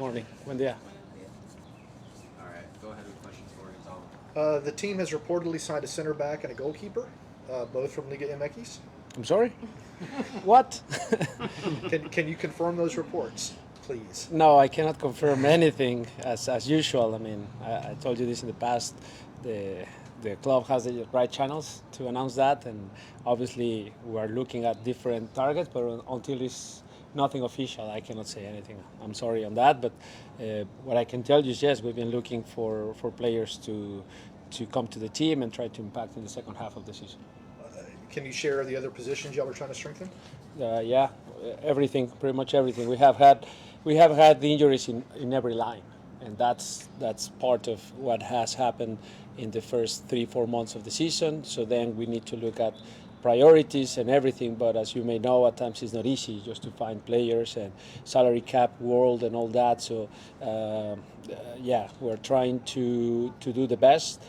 morning. Buen día. All right, go ahead with questions for Gonzalo. The team has reportedly signed a center back and a goalkeeper, both from Liga MX. I'm sorry? What? Can you confirm those reports, please? No, I cannot confirm anything as usual. I mean, I told you this in the past. The club has the right channels to announce that, and obviously we are looking at different targets, but until it's nothing official, I cannot say anything. I'm sorry on that, but what I can tell you is yes, we've been looking for players to come to the team and try to impact in the second half of the season. Can you share the other positions y'all are trying to strengthen? Yeah, everything, pretty much everything. We have had the injuries in every line, and that's part of what has happened in the first 3-4 months of the season. So then we need to look at priorities and everything. But as you may know, at times it's not easy just to find players and salary cap world and all that. So yeah, we're trying to do the best.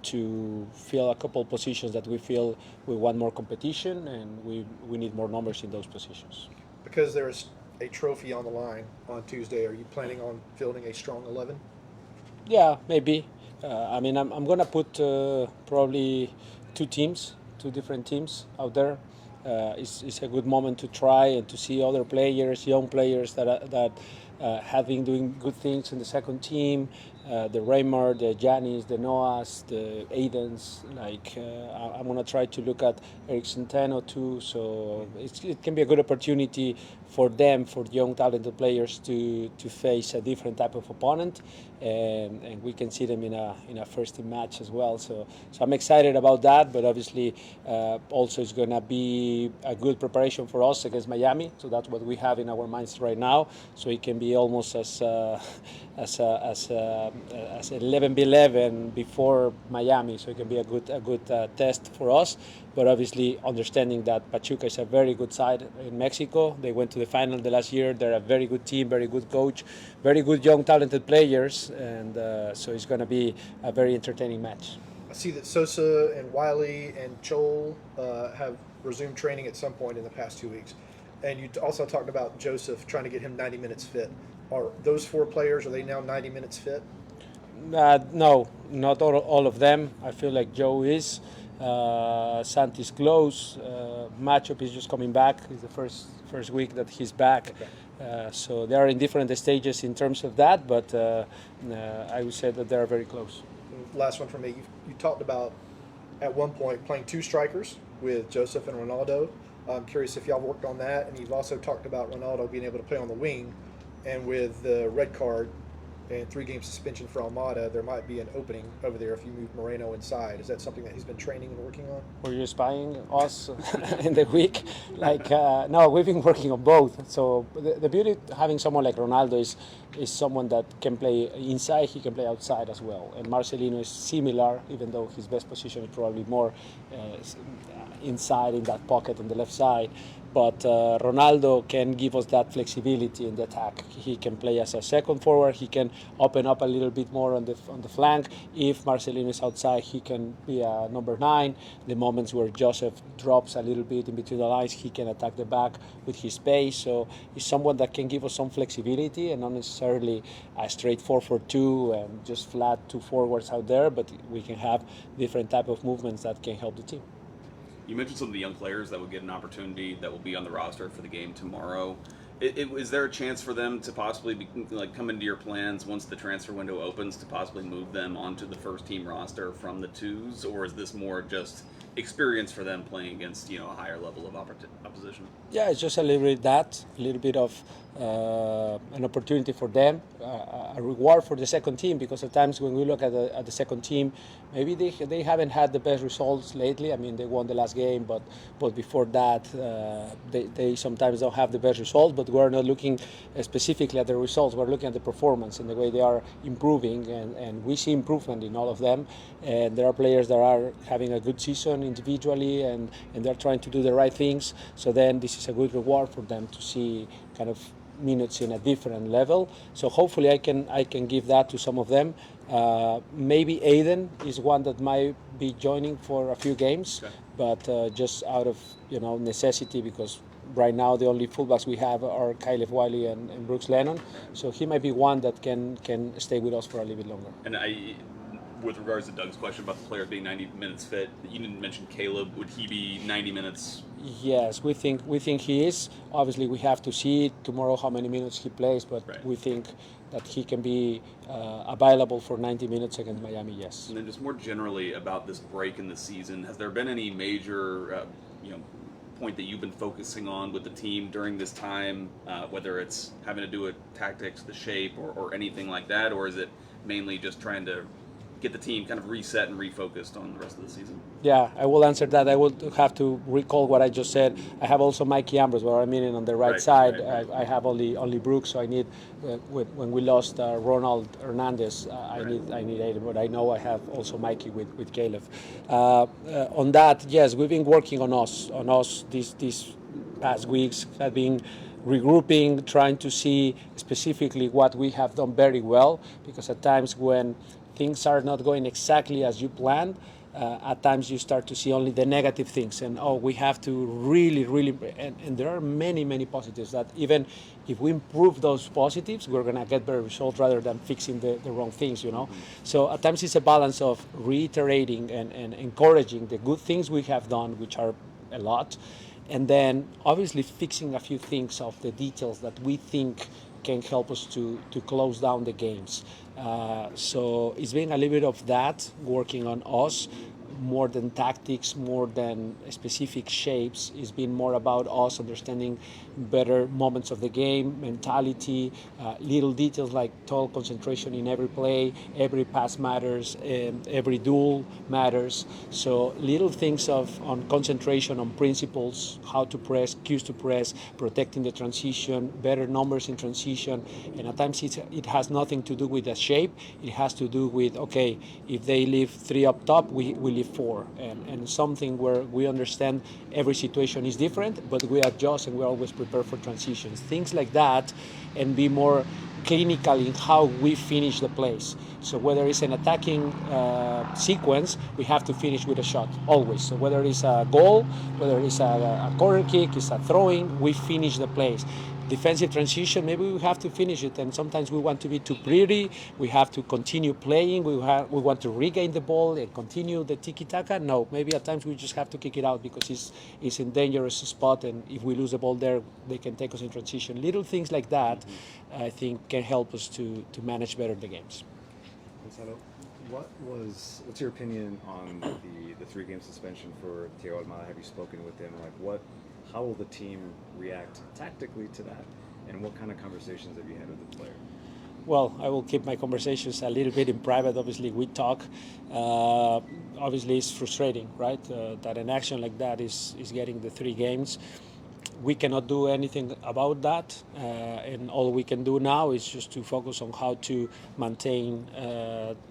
To fill a couple positions that we feel we want more competition, and we need more numbers in those positions. Because there's a trophy on the line on Tuesday, are you planning on fielding a strong 11? Yeah, maybe. I mean, I'm going to put probably two different teams out there. It's a good moment to try and to see other players, young players that have been doing good things in the second team. The Raymar, the Janis, the Noahs, the Aidens. I'm going to try to look at Eric Centeno too. So it can be a good opportunity for them, for young talented players to face a different type of opponent, and we can see them in a first team match as well. So I'm excited about that. But obviously, also it's going to be a good preparation for us against Miami. So that's what we have in our minds right now. So it can be almost as 11v11 before Miami, so it can be a good test for us. But obviously, understanding that Pachuca is a very good side in Mexico. They went to the final the last year. They're a very good team, very good coach, very good young talented players, and so it's going to be a very entertaining match. I see that Sosa and Wiley and Joel have resumed training at some point in the past 2 weeks. And you also talked about Joseph trying to get him 90 minutes fit. Are those four players, are they now 90 minutes fit? No, not all of them. I feel like Joe is. Santi's close. Matchup is just coming back. It's the first week that he's back. Okay. So they are in different stages in terms of that, but I would say that they are very close. Last one from me. You talked about at one point playing two strikers with Joseph and Ronaldo. I'm curious if y'all worked on that, and you've also talked about Ronaldo being able to play on the wing, and with the red card and 3-game suspension for Almada, there might be an opening over there if you move Moreno inside. Is that something that he's been training and working on? Were you spying us in the week? No, we've been working on both. So the beauty of having someone like Ronaldo is someone that can play inside, he can play outside as well. And Marcelino is similar, even though his best position is probably more inside in that pocket on the left side. But Ronaldo can give us that flexibility in the attack. He can play as a second forward. He can open up a little bit more on the flank. If Marcelino is outside, he can be a number 9. The moments where Joseph drops a little bit in between the lines, he can attack the back with his pace. So he's someone that can give us some flexibility and not necessarily a straight 4-4-2 and just flat 2 forwards out there. But we can have different type of movements that can help the team. You mentioned some of the young players that will get an opportunity that will be on the roster for the game tomorrow. Is there a chance for them to possibly come into your plans once the transfer window opens to possibly move them onto the first team roster from the 2s, or is this more just experience for them playing against a higher level of opposition? Yeah, it's just a little bit of an opportunity for them, a reward for the second team, because at times when we look at the second team, maybe they haven't had the best results lately. I mean, they won the last game, but before that, they sometimes don't have the best results. But we're not looking specifically at the results. We're looking at the performance and the way they are improving, and we see improvement in all of them. And there are players that are having a good season individually, and they're trying to do the right things. So then this is a good reward for them to see kind of minutes in a different level. So hopefully I can give that to some of them. Maybe Aiden is one that might be joining for a few games, okay. But just out of necessity, because right now the only fullbacks we have are Caleb Wiley and Brooks Lennon, so he might be one that can stay with us for a little bit longer. And with regards to Doug's question about the player being 90 minutes fit, you didn't mention Caleb. Would he be 90 minutes? Yes, we think he is. Obviously, we have to see tomorrow how many minutes he plays, but Right. we think that he can be available for 90 minutes against Miami. Yes. And then just more generally about this break in the season, has there been any major, point that you've been focusing on with the team during this time, whether it's having to do with tactics, the shape, or anything like that, or is it mainly just trying to get the team kind of reset and refocused on the rest of the season? Yeah, I will answer that. I will have to recall what I just said. I have also Mikey Ambrose, where I'm in on the right side. Right. I have only Brooks, so I need when we lost Ronald Hernandez, I need Aiden, but I know I have also Mikey with Caleb. On that, yes, we've been working on us these past weeks. Have been regrouping, trying to see specifically what we have done very well, because at times when things are not going exactly as you planned, at times you start to see only the negative things, and we have to really, and there are many positives that even if we improve those positives, we're going to get better results rather than fixing the wrong things, So at times it's a balance of reiterating and encouraging the good things we have done, which are a lot, and then obviously fixing a few things of the details that we think can help us to close down the games. So it's been a little bit of that, working on us, more than tactics, more than specific shapes. It's been more about us understanding better moments of the game, mentality, little details like total concentration in every play, every pass matters, every duel matters. So little things on concentration, on principles, how to press, cues to press, protecting the transition, better numbers in transition. And at times it has nothing to do with the shape. It has to do with, okay, if they leave 3 up top, we leave 4. And something where we understand every situation is different, but we adjust and we're always prepared for transitions. Things like that, and be more clinical in how we finish the plays. So whether it's an attacking sequence, we have to finish with a shot, always. So whether it's a goal, whether it's a corner kick, it's a throwing, we finish the plays. Defensive transition, maybe we have to finish it, and sometimes we want to be too pretty, we have to continue playing, we want to regain the ball and continue the tiki-taka. No, maybe at times we just have to kick it out because it's in dangerous spot, and if we lose the ball there, they can take us in transition. Little things like that, I think, can help us to manage better the games. Gonzalo, what's your opinion on the 3-game suspension for Thiago Almada? Have you spoken with him? How will the team react tactically to that? And what kind of conversations have you had with the player? Well, I will keep my conversations a little bit in private. Obviously, we talk. Obviously, it's frustrating, right? That an action like that is getting the 3 games. We cannot do anything about that, and all we can do now is just to focus on how to maintain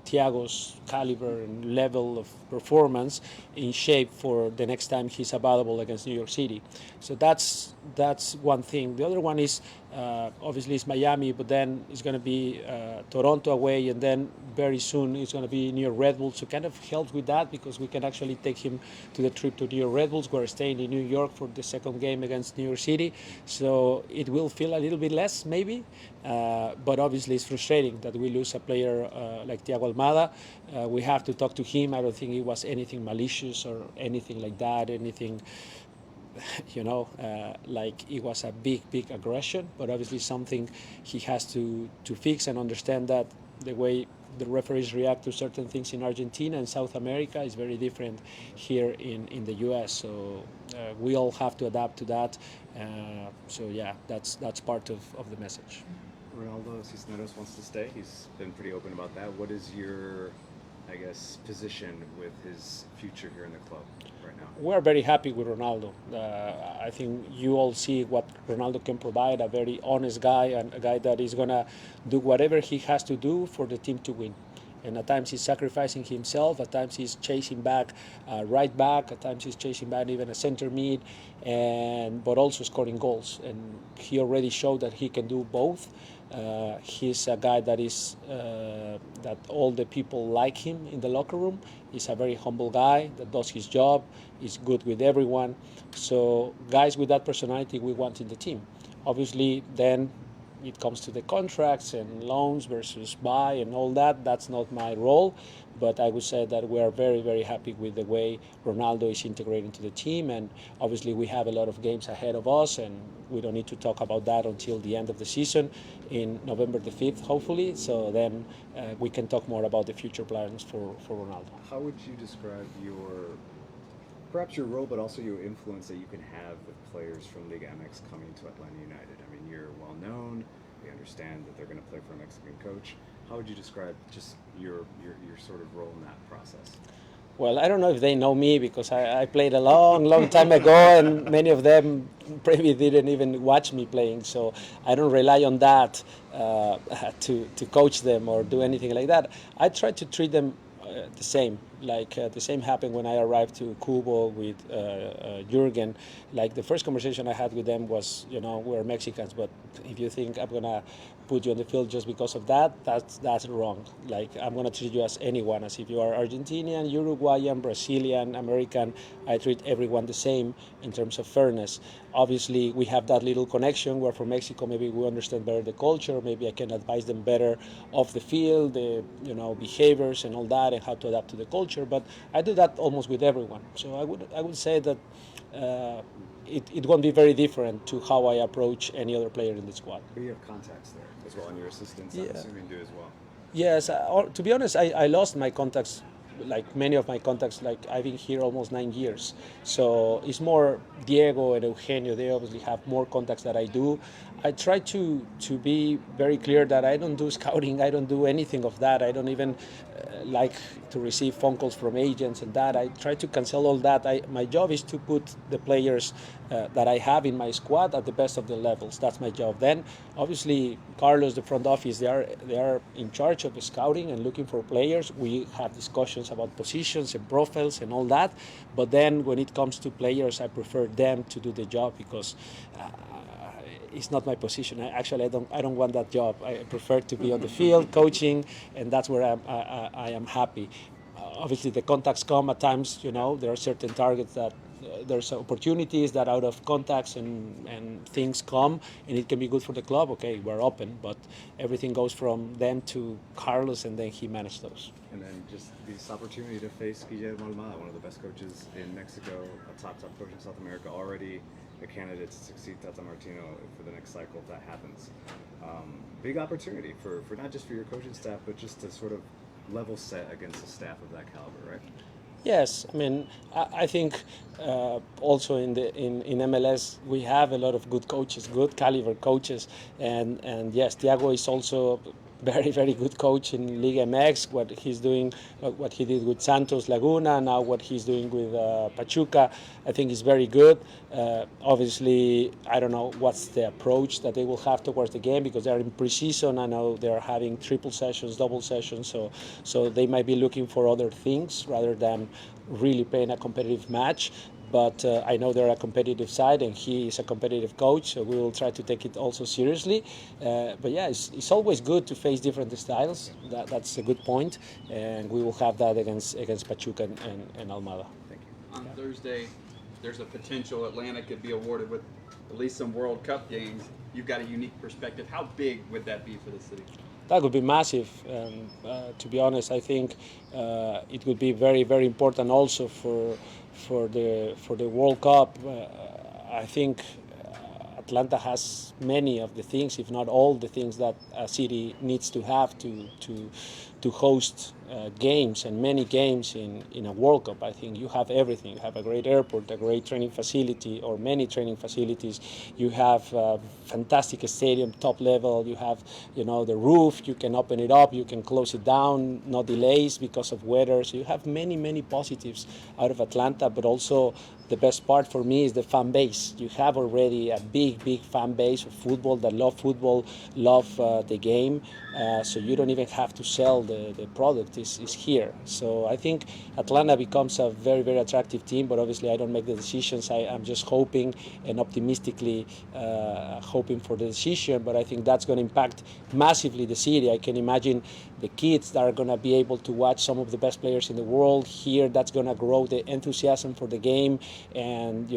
Thiago's caliber and level of performance in shape for the next time he's available against New York City. So that's one thing. The other one is obviously it's Miami, but then it's going to be Toronto away, and then very soon it's going to be near Red Bulls. So kind of helps with that because we can actually take him to the trip to New Red Bulls. We're staying in New York for the second game against New York City, so it will feel a little bit less maybe, but obviously it's frustrating that we lose a player like Thiago Almada. We have to talk to him. I don't think it was anything malicious or anything like that, anything like it was a big aggression, but obviously something he has to fix and understand that the way the referees react to certain things in Argentina and South America is very different here in the U.S. So we all have to adapt to that. So yeah, that's part of the message. Ronaldo Cisneros wants to stay. He's been pretty open about that. What is your, position with his future here in the club right now? We're very happy with Ronaldo. I think you all see what Ronaldo can provide, a very honest guy and a guy that is going to do whatever he has to do for the team to win. and at times he's sacrificing himself. At times he's chasing back right back. At times he's chasing back even a center mid, but also scoring goals. And he already showed that he can do both. He's a guy that is that all the people like him in the locker room. He's a very humble guy that does his job. He's good with everyone. So guys with that personality we want in the team. Obviously, then it comes to the contracts and loans versus buy and all that. That's not my role, but I would say that we are very, very happy with the way Ronaldo is integrated into the team. And obviously, we have a lot of games ahead of us, and we don't need to talk about that until the end of the season in November the 5th, hopefully. So then we can talk more about the future plans for Ronaldo. How would you describe perhaps your role, but also your influence that you can have with players from Liga MX coming to Atlanta United? I mean, you're well known. We understand that they're going to play for a Mexican coach. How would you describe just your sort of role in that process? Well, I don't know if they know me because I played a long time ago, and many of them probably didn't even watch me playing. So I don't rely on that to coach them or do anything like that. I try to treat them the same. Like the same happened when I arrived to Cuba with Jurgen. Like the first conversation I had with them was, we're Mexicans, but if you think I'm gonna put you on the field just because of that, that's wrong. Like I'm gonna treat you as anyone, as if you are Argentinian, Uruguayan, Brazilian, American. I treat everyone the same in terms of fairness. Obviously, we have that little connection. We're from Mexico. Maybe we understand better the culture. Maybe I can advise them better off the field, the behaviors and all that, and how to adapt to the culture. But I do that almost with everyone. So I would say that it won't be very different to how I approach any other player in the squad. But you have contacts there as well, and your assistants, I'm assuming, do as well. Yes, to be honest, I lost my contacts, like many of my contacts. Like I've been here almost 9 years, so it's more Diego and Eugenio. They obviously have more contacts than I do. I try to be very clear that I don't do scouting. I don't do anything of that. I don't even like to receive phone calls from agents and that. I try to cancel all that. My job is to put the players that I have in my squad at the best of the levels. That's my job. Then, obviously, Carlos, the front office, they are in charge of the scouting and looking for players. We have discussions about positions and profiles and all that. But then, when it comes to players, I prefer them to do the job because it's not my position. I don't want that job. I prefer to be on the field, coaching, and that's where I am happy. Obviously, the contacts come at times. There are certain targets that there's opportunities that out of contacts and things come, and it can be good for the club. Okay, we're open, but everything goes from them to Carlos, and then he managed those. And then just this opportunity to face Guillermo Almada, one of the best coaches in Mexico, a top coach in South America, already a candidate to succeed Tata Martino for the next cycle if that happens. Big opportunity for not just for your coaching staff, but just to sort of level set against a staff of that caliber, right? Yes, I mean, I think also in MLS we have a lot of good coaches, good caliber coaches, and yes, Thiago is also very, very good coach in Liga MX. What he's doing, what he did with Santos Laguna, now what he's doing with Pachuca, I think is very good. Obviously, I don't know what's the approach that they will have towards the game because they're in preseason. I know they're having triple sessions, double sessions, so they might be looking for other things rather than really playing a competitive match. But I know they're a competitive side, and he is a competitive coach, so we will try to take it also seriously. But yeah, it's always good to face different styles. That's a good point, and we will have that against Pachuca and Almada. Thank you. On Thursday, there's a potential Atlanta could be awarded with at least some World Cup games. You've got a unique perspective. How big would that be for the city? That would be massive. To be honest, I think it would be very, very important also for the World Cup. I think Atlanta has many of the things, if not all the things that a city needs to have to host games and many games in a World Cup. I think you have everything. You have a great airport, a great training facility, or many training facilities. You have a fantastic stadium, top level. You have, the roof. You can open it up. You can close it down. No delays because of weather. So you have many positives out of Atlanta, but also the best part for me is the fan base. You have already a big fan base of football that love football, love the game. So you don't even have to sell the product. Is here. So I think Atlanta becomes a very attractive team, but obviously I don't make the decisions. I'm just hoping and optimistically hoping for the decision, but I think that's going to impact massively the city. I can imagine the kids that are going to be able to watch some of the best players in the world here. That's going to grow the enthusiasm for the game, and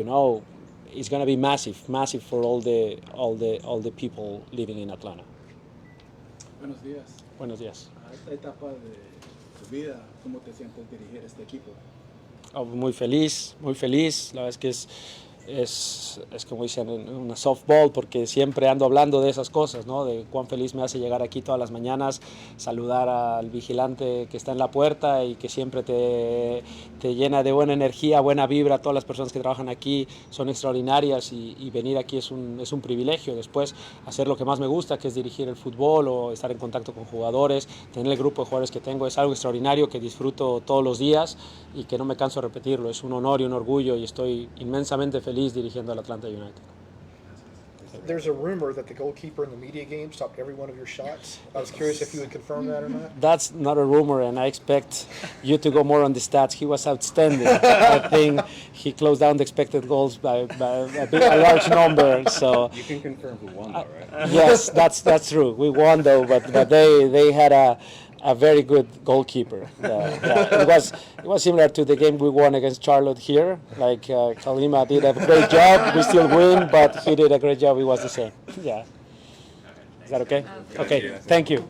it's going to be massive for all the people living in Atlanta. Buenos días. Buenos días. A esta etapa de tu vida, ¿cómo te sientes dirigir este equipo? Muy feliz. La verdad es que es como dicen una softball, porque siempre ando hablando de esas cosas, ¿no? De cuán feliz me hace llegar aquí todas las mañanas, saludar al vigilante que está en la puerta y que siempre te llena de buena energía, buena vibra. Todas las personas que trabajan aquí son extraordinarias y venir aquí es un privilegio. Después hacer lo que más me gusta, que es dirigir el fútbol o estar en contacto con jugadores, tener el grupo de jugadores que tengo, es algo extraordinario que disfruto todos los días y que no me canso de repetirlo. Es un honor y un orgullo y estoy inmensamente feliz dirigiendo al Atlanta United. There's a rumor that the goalkeeper in the media game stopped every one of your shots. I was curious if you would confirm that or not. That's not a rumor, and I expect you to go more on the stats. He was outstanding. I think he closed down the expected goals by a large number. So You can confirm who won, though, right? yes, that's true. We won though, but they had a very good goalkeeper. It was similar to the game we won against Charlotte here. Like Kalima did a great job. We still win, but he did a great job. It was the same. Yeah. Is that okay? Okay. Thank you.